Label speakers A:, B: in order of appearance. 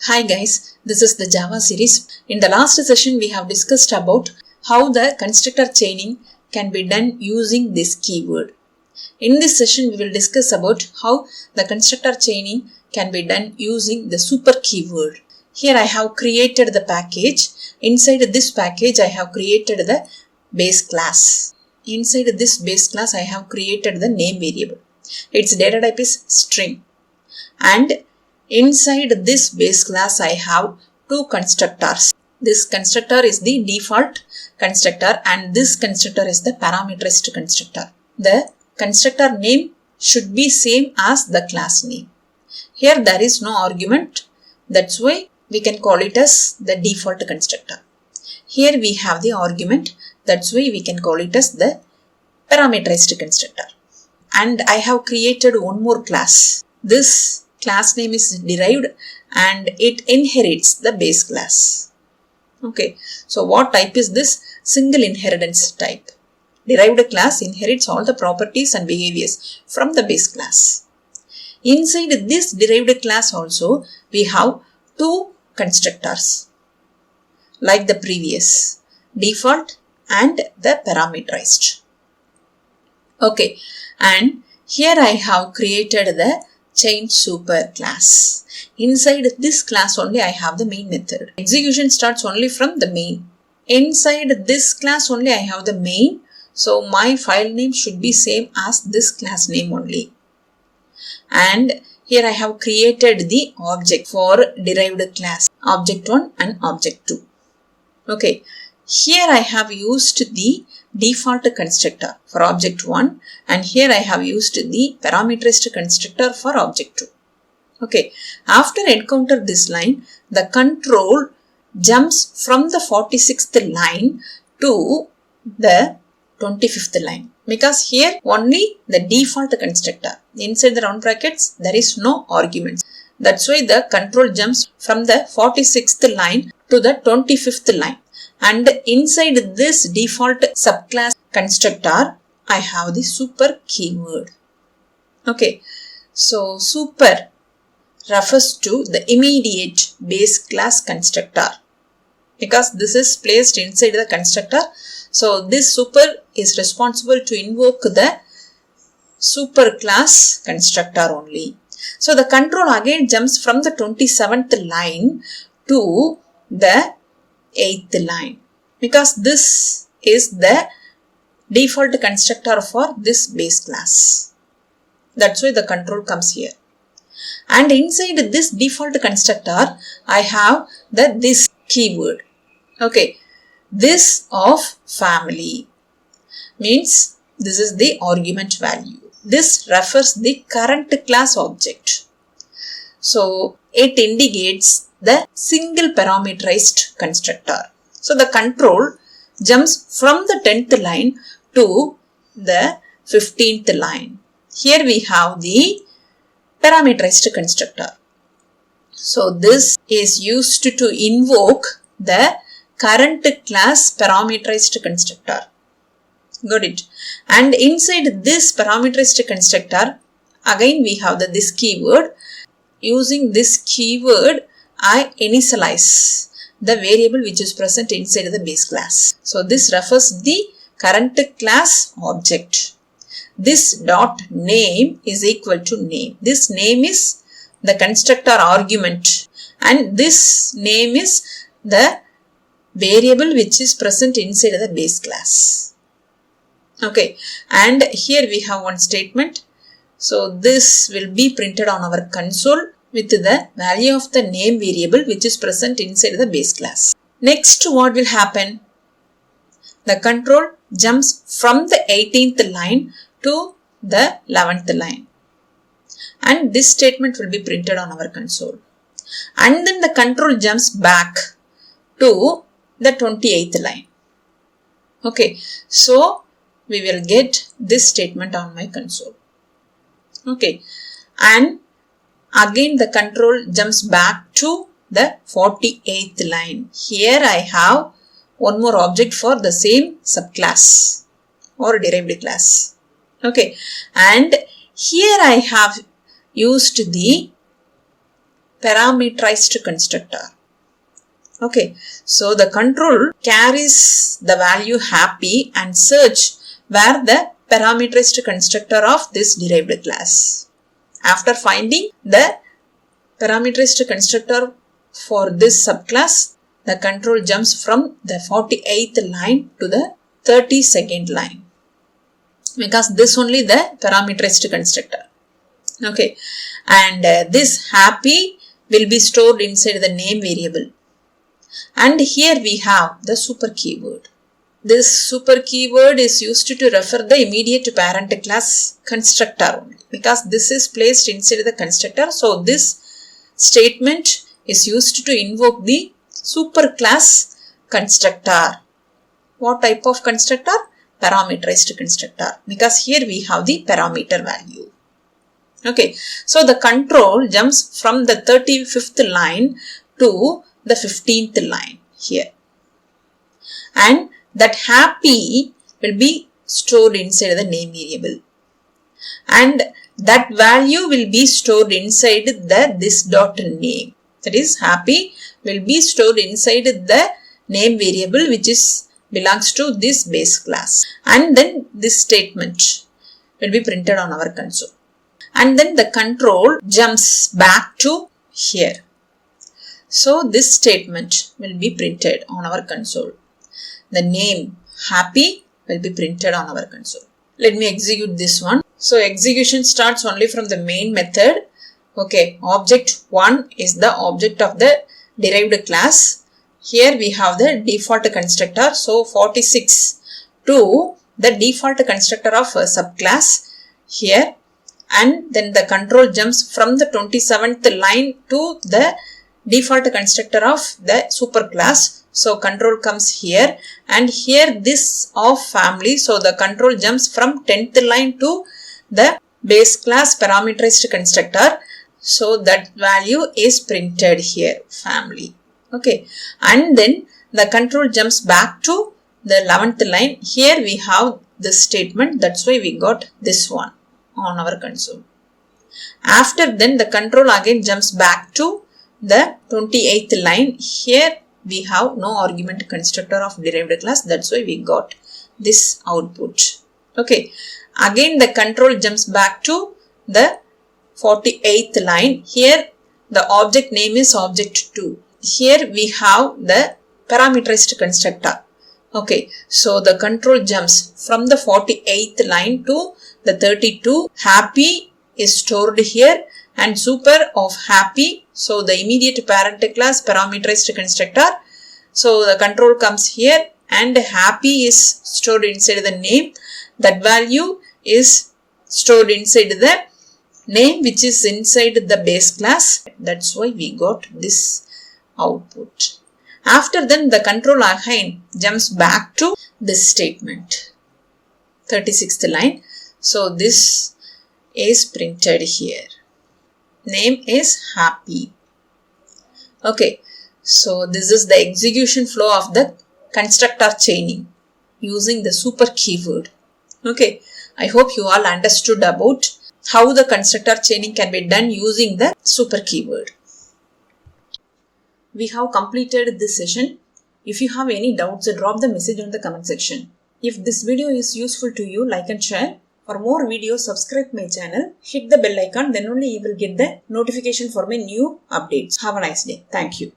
A: Hi guys, this is the Java series. In the last session we have discussed about how the constructor chaining can be done using this keyword. In this session we will discuss about how the constructor chaining can be done using the super keyword. Here I have created the package. Inside this package I have created the base class. Inside this base class I have created the name variable. Its data type is string. And inside this base class I have two constructors. This constructor is the default constructor and this constructor is the parameterized constructor. The constructor name should be same as the class name. Here there is no argument, that's why we can call it as the default constructor. Here we have the argument, that's why we can call it as the parameterized constructor. And I have created one more class. This class name is derived and it inherits the base class. Okay, so what type is this? Single inheritance type. Derived class inherits all the properties and behaviors from the base class. Inside this derived class also we have two constructors like the previous, default and the parameterized. Okay, and here I have created the chain super class. Inside this class only I have the main method. Execution starts only from the main. Inside this class only I have the main. So my file name should be same as this class name only. And here I have created the object for derived class. Object 1 and object 2. Okay. Here I have used the default constructor for object 1 and here I have used the parameterized constructor for object 2. Okay, after encounter this line, the control jumps from the 46th line to the 25th line because here only the default constructor. Inside the round brackets there is no arguments. That's why the control jumps from the 46th line to the 25th line. And inside this default subclass constructor, I have the super keyword. Okay, so super refers to the immediate base class constructor because this is placed inside the constructor. So this super is responsible to invoke the super class constructor only. So the control again jumps from the 27th line to the 8th line because this is the default constructor for this base class. That's why the control comes here. And inside this default constructor, I have this keyword. Okay, this of family means this is the argument value. This refers the current class object. So it indicates the single parameterized constructor. So the control jumps from the 10th line to the 15th line. Here we have the parameterized constructor. So this is used to invoke the current class parameterized constructor. Got it? And inside this parameterized constructor, again we have this keyword. Using this keyword, I initialize the variable which is present inside the base class. So this refers the current class object. This dot name is equal to name. This name is the constructor argument and this name is the variable which is present inside the base class. Okay, and here we have one statement. So this will be printed on our console with the value of the name variable which is present inside the base class. Next, what will happen? The control jumps from the 18th line to the 11th line. And this statement will be printed on our console. And then the control jumps back to the 28th line. Okay, so we will get this statement on my console. Okay, and again the control jumps back to the 48th line. Here I have one more object for the same subclass or derived class. Okay, and here I have used the parameterized constructor. Okay, so the control carries the value happy and search where the parameterized constructor of this derived class. After finding the parameterized constructor for this subclass, the control jumps from the 48th line to the 32nd line, because this only the parameterized constructor. Okay, and this happy will be stored inside the name variable. And here we have the super keyword. This super keyword is used to refer the immediate parent class constructor only, because this is placed inside the constructor. So this statement is used to invoke the super class constructor. What type of constructor? Parameterized constructor, because here we have the parameter value. Okay, so the control jumps from the 35th line to the 15th line here, and that happy will be stored inside the name variable, and that value will be stored inside the this dot name. That is, happy will be stored inside the name variable which is belongs to this base class, and then this statement will be printed on our console, and then the control jumps back to here. So this statement will be printed on our console. The name happy will be printed on our console. Let me execute this one. So execution starts only from the main method. Okay, object 1 is the object of the derived class. Here we have the default constructor. So 46 to the default constructor of a subclass here, and then the control jumps from the 27th line to the default constructor of the superclass. So control comes here, and here this of family. So the control jumps from 10th line to the base class parameterized constructor. So that value is printed here, family. Okay, and then the control jumps back to the 11th line. Here we have this statement. That's why we got this one on our console. After then the control again jumps back to the 28th line. Here we have no argument constructor of derived class. That's why we got this output. Okay. Again the control jumps back to the 48th line. Here the object name is object 2. Here we have the parameterized constructor. Okay. So the control jumps from the 48th line to the 32. Happy is stored here, and super of happy. So the immediate parent class parameterized constructor. So the control comes here, and happy is stored inside the name. That value is stored inside the name which is inside the base class. That's why we got this output. After then the control again jumps back to this statement, 36th line. So this is printed here. Name is happy. Okay, so this is the execution flow of the constructor chaining using the super keyword. Okay, I hope you all understood about how the constructor chaining can be done using the super keyword. We have completed this session. If you have any doubts, drop the message on the comment section. If this video is useful to you, like and share. For more videos, subscribe my channel, hit the bell icon, then only you will get the notification for my new updates. Have a nice day. Thank you.